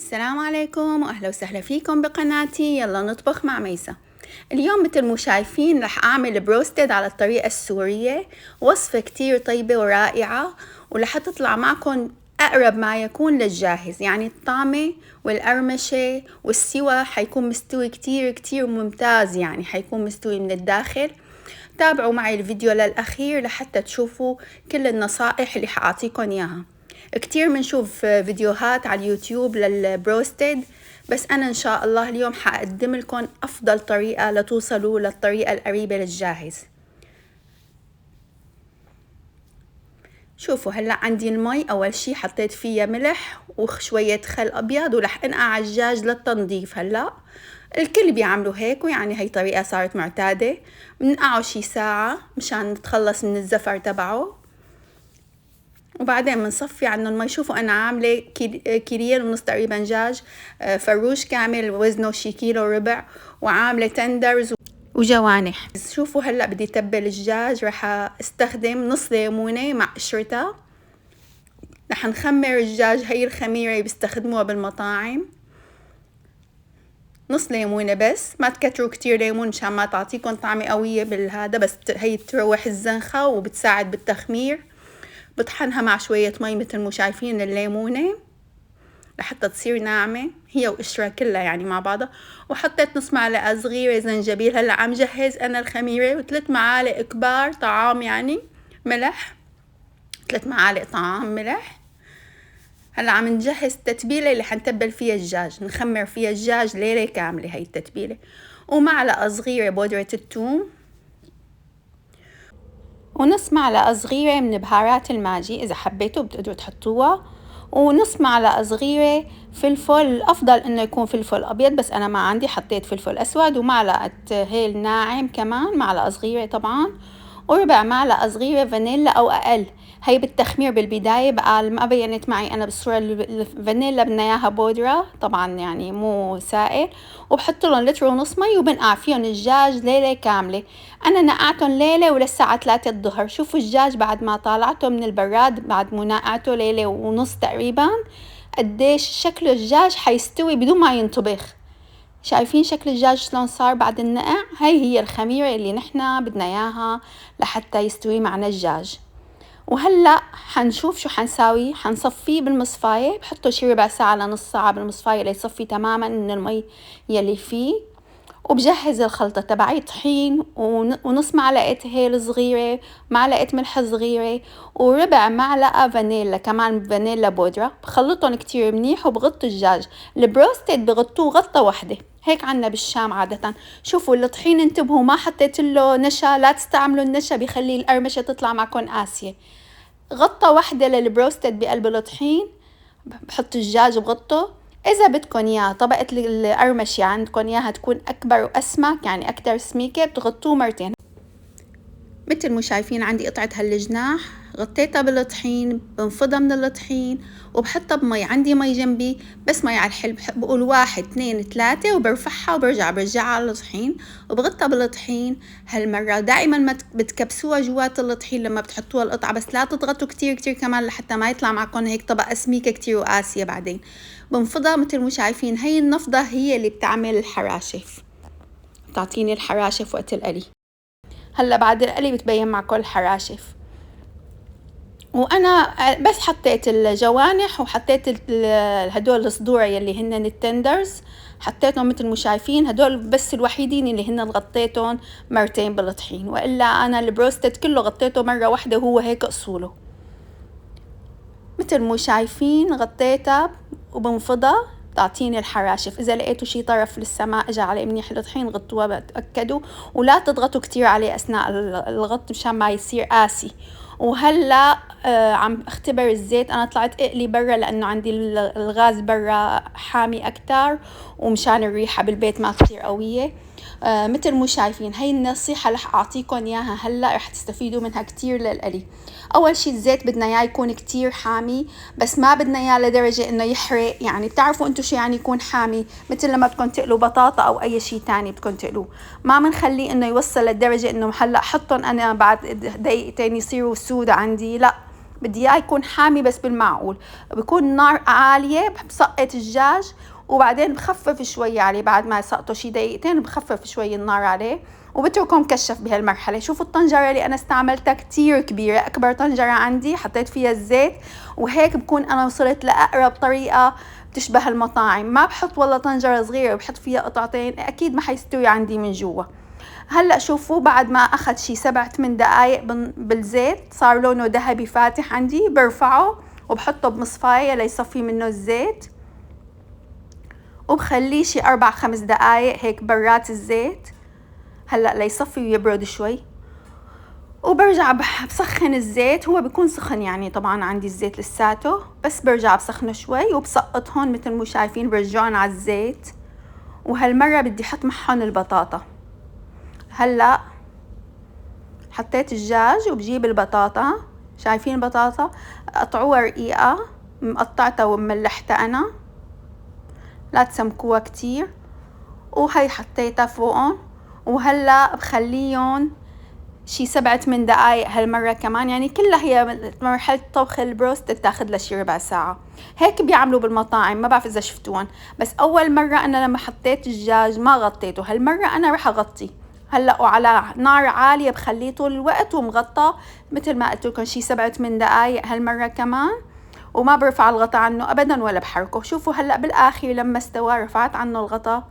السلام عليكم واهلا وسهلا فيكم بقناتي يلا نطبخ مع ميسة. اليوم مثل ما شايفين رح اعمل بروستد على الطريقة السورية، وصفة كتير طيبة ورائعة ورح تطلع معكم اقرب ما يكون للجاهز، يعني الطعمة والقرمشة والسوى حيكون مستوي كتير كتير ممتاز، يعني حيكون مستوي من الداخل. تابعوا معي الفيديو للأخير لحتى تشوفوا كل النصائح اللي حاعطيكم اياها. كتير منشوف فيديوهات على اليوتيوب للبروستد، بس أنا إن شاء الله اليوم حقدم لكم أفضل طريقة لتوصلوا للطريقة القريبة للجاهز. شوفوا هلأ عندي المي، أول شي حطيت فيها ملح وشوية خل أبيض ورح أنقع على الدجاج للتنظيف. هلأ الكل بيعملوا هيك، ويعني هي طريقة صارت معتادة. بنقعه شي ساعة مشان نتخلص من الزفر تبعه، وبعدين بنصفي عنه المي. شوفوا أنا عاملة كيلين ونص تقريبا دجاج فروش كامل وزنه شي كيلو وربع، وعاملة تندرز وجوانح. شوفوا هلأ بدي تبل الدجاج، رح استخدم نص ليمونة مع قشرتها. رح نخمر الدجاج، هي الخميرة بيستخدموها بالمطاعم، نص ليمونة بس، ما تكتروا كتير ليمون مشان ما تعطيكم طعمة قوية بالهذا، بس هي تروح الزنخة وبتساعد بالتخمير. بطحنها مع شوية مي مثل ما شايفين الليمونة لحتى تصير ناعمة هي وقشرة كلها يعني مع بعضها. وحطيت نص معلقة صغيرة زنجبيل. هلا عم جهز أنا الخميرة، و3 معالق كبار طعام يعني ملح، 3 معالق طعام ملح. هلا عم نجهز التتبيلة اللي حنتبل فيها الدجاج، نخمر فيها الدجاج ليلة كاملة هي التتبيلة. ومعلقة صغيرة بودرة الثوم، ونص معلقة صغيرة من بهارات الماجي إذا حبيتوا بتقدروا تحطوها، ونص معلقة صغيرة فلفل. الأفضل إنه يكون فلفل أبيض، بس أنا ما عندي حطيت فلفل أسود. ومعلقة هيل ناعم كمان معلقة صغيرة طبعا، وربع معلقة صغيرة فانيلا أو أقل. هي بالتخمير بالبداية بقى ما بينت معي أنا بالصورة. الفانيلا بدنا إياها بودرة طبعا يعني مو سائل، وبحط لهم 1.5 لتر مي وبنقع فيهم الدجاج ليلة كاملة. أنا نقعتهم ليلة وللساعة 3 الظهر. شوفوا الدجاج بعد ما طالعته من البراد بعد ما نقعته ليلة ونص تقريبا قديش شكل الدجاج حيستوي بدون ما ينطبخ. شايفين شكل الدجاج شلون صار بعد النقع؟ هي الخميرة اللي نحنا بدنا اياها لحتى يستوي معنا الدجاج. وهلأ حنشوف شو حنساوي. حنصفيه بالمصفاية، بحطه شي ربع ساعة لنص ساعة بالمصفاية ليصفي تماما من المي يلي فيه. وبجهز الخلطة تبعي، طحين ونص معلقة هيل صغيرة، معلقة ملح صغيرة، وربع معلقة فانيلا كمان فانيلا بودرة. بخلطهم كتير منيح وبغطي الدجاج. البروستد بغطوه غطة واحدة هيك عنا بالشام عادة. شوفوا الطحين انتبهوا ما حطيت له نشا، لا تستعملوا النشا بيخلي القرمشة تطلع معكم قاسية. غطة واحدة للبروستد بقلب الطحين. بحط الدجاج بغطه. إذا بدكم إياه طبقة القرمشة عندكم إياها تكون أكبر وأسمك يعني أكتر سميكة، بتغطوه مرتين. مثل ما شايفين عندي قطعة هالجناح غطيتها بالطحين، بنفضها من الطحين وبحطها بمي. عندي مي جنبي بس مي على الحل، بقول 1 2 3 وبرفعها وبرجعها على الطحين وبغطها بالطحين. هالمرة دائما ما بتكبسوها جوات الطحين لما بتحطوها القطعة، بس لا تضغطوا كتير كتير كمان لحتى ما يطلع معكم هيك طبقة سميكة كتير وقاسية بعدين. بنفضها مثل ما شايفين. هي النفضة هي اللي بتعمل الحراشف، بتعطيني الحراشف وقت القلي. هلا بعد القلي بتبين معكم الحراشف. وانا بس حطيت الجوانح وحطيت هدول الصدوع يلي هن التندرز، حطيتهم مثل ما شايفين. هدول بس الوحيدين اللي هن غطيتهم مرتين بالطحين، والا انا البروستد كله غطيته مره واحده وهو هيك اصوله. مثل ما شايفين غطيتها وبنفضها تعطيني الحراشف. اذا لقيتوا شي طرف للسماء اجى عليه منيح الطحين غطوها بتاكدوا، ولا تضغطوا كتير عليه اثناء الغط مشان ما يصير قاسي. وهلا عم اختبر الزيت. انا طلعت اقلي برا لانه عندي الغاز برا حامي اكتر، ومشان الريحه بالبيت ما كتير قويه. مثل ما شايفين هاي النصيحة رح أعطيكم إياها هلأ، رح تستفيدوا منها كتير للقلي. أول شي الزيت بدنا إياه يكون كتير حامي، بس ما بدنا إياه لدرجة إنه يحرق. يعني بتعرفوا أنتوا شو يعني يكون حامي؟ مثل لما بدكم تقلوا بطاطا أو أي شي تاني بدكم تقلوه، ما بنخليه إنه يوصل للدرجة إنه هلأ حطهم أنا بعد دقيقتين يصيروا سود عندي. لا، بدي اياه يكون حامي بس بالمعقول. بكون النار عالية، بسقط الدجاج وبعدين بخفف شوي عليه بعد ما سقطه شي دقيقتين، بخفف شوي النار عليه وبتركه مكشف بهالمرحلة. شوفوا الطنجرة اللي أنا استعملتها كتير كبيرة، أكبر طنجرة عندي، حطيت فيها الزيت، وهيك بكون أنا وصلت لأقرب طريقة بتشبه المطاعم. ما بحط والله طنجرة صغيرة بحط فيها قطعتين، أكيد ما حيستوي عندي من جوا. هلأ شوفوا بعد ما أخذ شي 7-8 دقايق بالزيت، صار لونه ذهبي فاتح عندي، برفعه وبحطه بمصفاية ليصفي منه الزيت، وبخليه شي 4-5 دقايق هيك برات الزيت هلأ ليصفي ويبرد شوي. وبرجع بسخن الزيت، هو بيكون سخن يعني طبعا عندي الزيت لساته، بس برجع بسخنه شوي وبسقطهن مثل ما شايفين، برجعن على الزيت. وهالمرة بدي احط معهم البطاطا. هلأ حطيت الدجاج وبجيب البطاطا، شايفين البطاطا قطعوها رقيقة، مقطعتها وملحتها أنا، لا تسمكوها كتير، وهي حطيتها فوقهم. وهلأ بخليهم شي 7-8 دقايق هالمرة كمان، يعني كلها هي مرحلة طبخ البروست تاخد لها شي ربع ساعة. هيك بيعملوا بالمطاعم، ما بعرف إذا شفتوهم، بس أول مرة أنا لما حطيت الدجاج ما غطيته، هالمرة أنا رح أغطي. هلأ وعلى نار عالية بخليه طول الوقت ومغطى مثل ما قلت لكم شي 7-8 دقايق هالمرة كمان، وما برفع الغطا عنه أبدا ولا بحركه. شوفوا هلأ بالآخر لما استوى رفعت عنه الغطا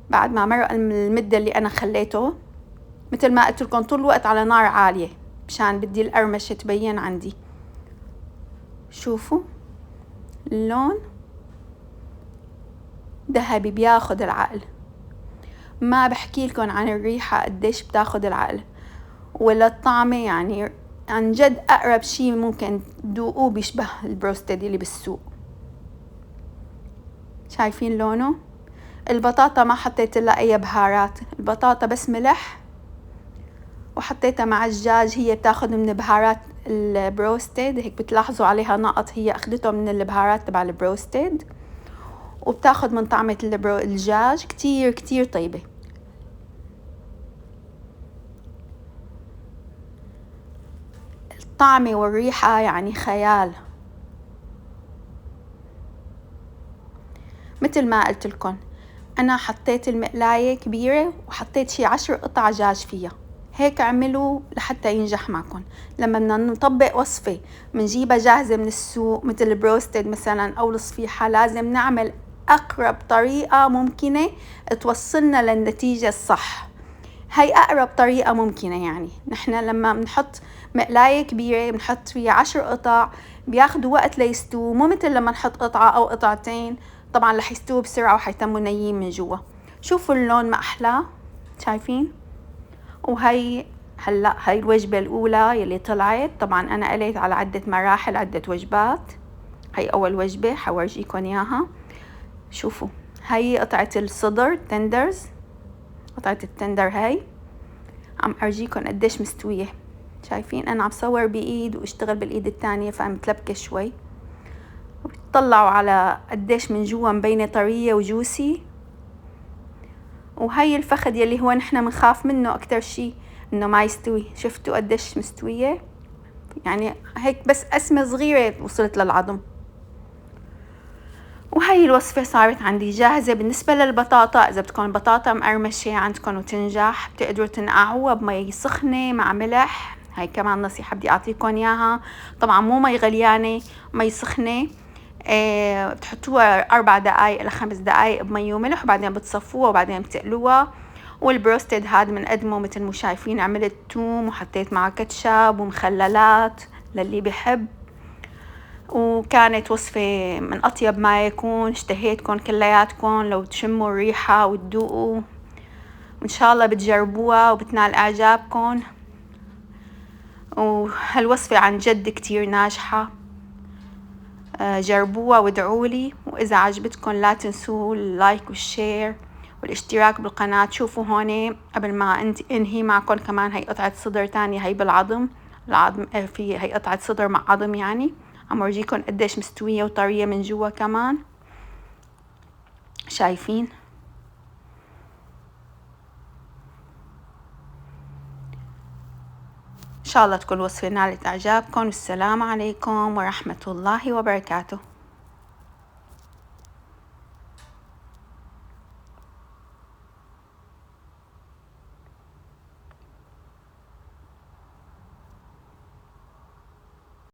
بعد ما مرق المدة اللي أنا خليته، مثل ما قلت لكم طول الوقت على نار عالية مشان بدي القرمشة تبين عندي. شوفوا اللون ذهبي بياخد العقل، ما بحكي لكم عن الريحة قديش بتاخد العقل، ولا الطعمة، يعني عن جد أقرب شي ممكن تذوقوه بيشبه البروستد اللي بالسوق. شايفين لونه؟ البطاطا ما حطيت لها أي بهارات، البطاطا بس ملح وحطيتها مع الدجاج. هي بتاخد من بهارات البروستد، هيك بتلاحظوا عليها نقط، هي أخدته من البهارات تبع البروستد، وبتاخد من طعمة الدجاج كتير كتير طيبة. الطعمة والريحة يعني خيال. مثل ما قلت لكم أنا حطيت المقلاية كبيرة وحطيت شي 10 قطع دجاج فيها، هيك اعملوا لحتى ينجح معكم. لما بدنا نطبق وصفة منجيبها جاهزة من السوق مثل البروستد مثلا أو الصفيحة، لازم نعمل أقرب طريقة ممكنة توصلنا للنتيجة الصح. هاي أقرب طريقة ممكنة. يعني نحن لما بنحط مقلاية كبيرة بنحط فيها 10 قطع، بياخدوا وقت ليستووا، مو مثل لما نحط قطعة أو قطعتين طبعا رح يستووا بسرعة وحيتموا نيين من جوا. شوفوا اللون ما أحلى، شايفين؟ وهي هلأ هاي الوجبة الأولى يلي طلعت، طبعا أنا قليت على عدة مراحل عدة وجبات، هاي أول وجبة حورجيكم إياها. شوفوا هاي قطعة الصدر تندرز، قطعة التندر هاي عم أرجيكم قديش مستوية. شايفين أنا عم صور بإيد واشتغل بالإيد التانية فمتلبكة شوي، وبتطلعوا على قديش من جوا مبينة طرية وجوسي. وهي الفخذ يلي هو نحن منخاف منه أكتر شي إنه ما يستوي، شفتوا قديش مستوية، يعني هيك بس قسمة صغيرة وصلت للعظم. وهي الوصفة صارت عندي جاهزة. بالنسبة للبطاطا، إذا بدكم بطاطا مقرمشة عندكم وتنجح بتقدروا تنقعوها بمي سخنة مع ملح، هاي كمان نصيحة بدي أعطيكم إياها. طبعا مو مي غليانة، مي سخنة، بتحطوها 4 دقايق ل5 دقايق بمي وملح، وبعدين بتصفوها وبعدين بتقلوها. والبروستد هاد بنقدمه مثل ما شايفين، عملت توم وحطيت معه كاتشب ومخللات للي بحب، وكانت وصفة من أطيب ما يكون. اشتهيتكم كلياتكم لو تشموا الريحة وتذوقوا، وإن شاء الله بتجربوها وبتنال إعجابكم. وهالوصفة عن جد كتير ناجحة، جربوها وادعولي. وإذا عجبتكم لا تنسوا اللايك والشير والاشتراك بالقناة. شوفوا هون قبل ما انهي معكم كمان هي قطعة صدر تانية، هي بالعظم، العظم في هي قطعة صدر مع عظم، يعني عم ورجيكم قديش مستوية وطرية من جوا كمان. شايفين؟ إن شاء الله تكون وصفة نالت إعجابكم، والسلام عليكم ورحمة الله وبركاته.